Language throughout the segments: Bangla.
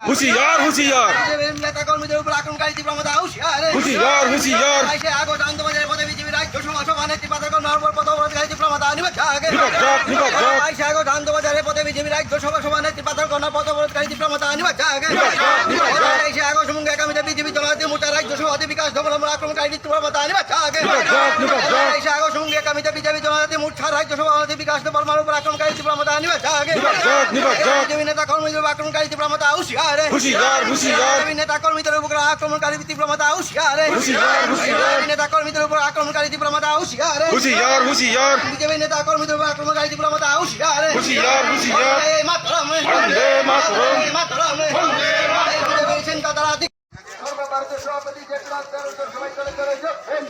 হুশিয়ার হুশিয়ার নেতা কর্মীদের উপর আক্রমণকারী তীব্র মাত্রা হুঁশিয়ার হুশিয়ার হুশিয়ার আগস্ট আন্দোলনের পদে বিজেপি রাজ্য সভানেত্রী পাতাকর নরবর পদ অবরোধকারী তীব্র মাত্রা নিপাত নিপাত 22 আগস্ট আন্দোলনের পদে বিজেপি রাজ্য সভানেত্রী পাতাকর পদ অবরোধকারী তীব্র মাত্রা 23 আগস্ট মুঙ্গে আগামীতে বিজেপি জনজাতি মোর্চা রাজ্য সভাপতি বিকাশ ধবলম্বর আক্রমণকারী তীব্র মাত্রা 23 আগস্ট মুঙ্গে আগামীতে বিজেপি জনজাতি মোর্চা রাজ্য সভাপতি বিকাশ ধবলম্বর উপর আক্রমণকারী তীব্র মাত্রা বিজেপি নেতা কর্মীদের আক্রমণকারী তীব্র মাত্রা হুঁশিয়ার হুশিয়ার হুশিয়ার নেতা কর্মীদের উপর আক্রমণকারী তীব্র মাত্রা হুঁশিয়ার নেতা কর্মীদের উপর আক্রমণকারী তীব্র মাত্রা হুঁশিয়ার হুশিয়ার হুশিয়ার বিজেপি নেতা কর্মীদের উপর আক্রমণকারী তীব্র মাত্রা হুঁশিয়ার হুশিয়ার হুশিয়ার বন্দে মাতরম সর্বভারতীয় সভাপতি জেপিনাথ সবাই চলে চলে যাচ্ছেন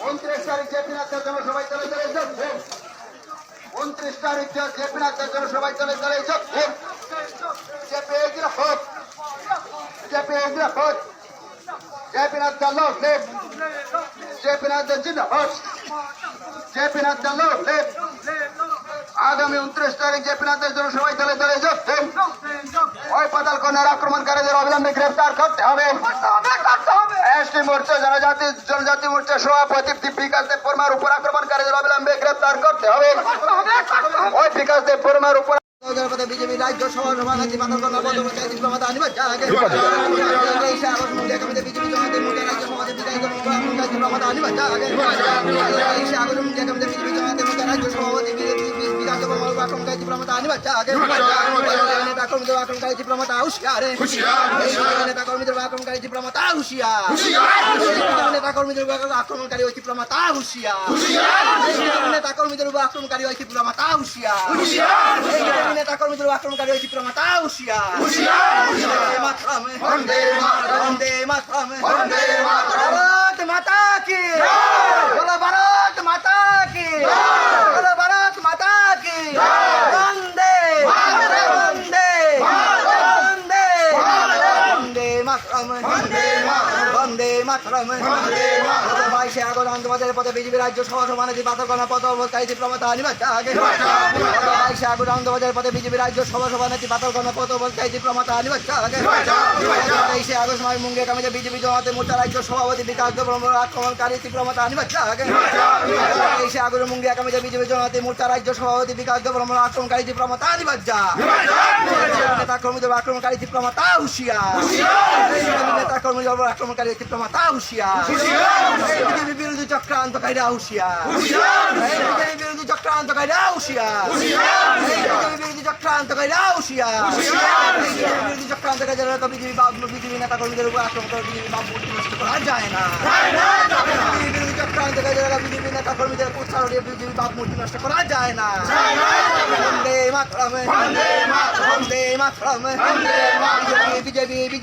29 তারিখ জেপিনাথের জন্য সবাই চলে চলে যাচ্ছেন 29 তারিখ জেপিনাথের জন্য সবাই চলে চলে যাচ্ছেন জেপিনাথ দল জেপিনাথ জিন্দাবাদ জেপিনাথ দল আগামী 29 তারিখ জেপিনাথের জন্য সবাই চলে চলে যাচ্ছেন ওই পাতাল কন্যার আক্রমণকারীদের অবিলম্বে গ্রেফতার করতে হবে এসটি মোর্চা জনজাতি মোর্চা সভাপতি বিকাশ দেব বর্মার উপর আক্রমণকারীদের অবিলম্বে গ্রেফতার করতে হবে ওই বিকাশ দেব বর্মার উপর বিজেপি রাজ্য সভাপতি পাতাল কন্যা পদ অবরোধকারী তীব্র মাত্রা বিজেপি জনজাতি মোর্চা রাজ্য সভাপতি বিকাশ দেব বর্মার তীব্র মাত্রা বিজেপি জনজাতি মোর্চা রাজ্য সভাপতি বিকাশ দেব বর্মার আক্রমণকারী তীব্র মাত্রা নেতা কর্মীদের আক্রমণকারী তীব্র মাত্রা হুঁশিয়ার নেতা কর্মীদের আক্রমণকারী তীব্র মাত্রা হুঁশিয়ার নেতা কর্মীদের আক্রমণকারী ওই তীব্র মাত্রা হুঁশিয়ার নেতা কর্মীদের উপর আক্রমণকারী ওই তীব্র মাত্রা হুঁশিয়ার নেতা কর্মীদের আক্রমণকারী ওই তীব্র মাত্রা হুঁশিয়ার বন্দে মাতরম ভারত মাতা কি বলো ভারত মাতা কি বলো ভারত মাতা কি বন্দে বন্দে বন্দে বন্দে মাতরম বন্দে মাতরম 22 আগস্ট আন্দোলনের পথে বিজেপি রাজ্য সভানেত্রী পাতাকর পদ অবরোধকারী তীব্র মাত্রা 22 আগস্ট আন্দোলনের পথে বিজেপি রাজ্য সভানেত্রী পাতাকর পদ অবরোধকারী তীব্র মাত্রা 23 আগস্ট মুঙ্গে আগামীতে বিজেপি জনজাতি মোর্চা রাজ্য সভাপতি বিকাশ দেব বর্মার আক্রমণকারী তীব্র মাত্রা 23 আগস্ট মুঙ্গে আগামীতে বিজেপি জনজাতি মোর্চা রাজ্য সভাপতি বিকাশ দেব বর্মার আক্রমণকারী তীব্র মাত্রা নেতা কর্মীদের আক্রমণকারী তীব্র মাত্রা হুঁশিয়ার নেতা কর্মীদের আক্রমণকারী তীব্র মাত্রা হুঁশিয়ার বিজেপি বিরোধী চক্রান্তকারীরা হুঁশিয়ার বিজেপি বিরোধী চক্রান্তকারীরা হুঁশিয়ার বিজেপি বিরোধী চক্রান্তকারীরা হুঁশিয়ার বিরোধী চক্রান্তকারীরা বিজেপি নেতা কর্মীদের উপর আক্রমণ করে বিজেপি বামপন্থী নষ্ট করা যায় না বিরোধী চক্রান্তকারীরা বিজেপি নেতা কর্মীদের উৎসাহ দিয়ে বিজেপি বামপন্থী নষ্ট করা যায় না বন্দে মাতরম বন্দে মাতরম বিজেপি বিজেপি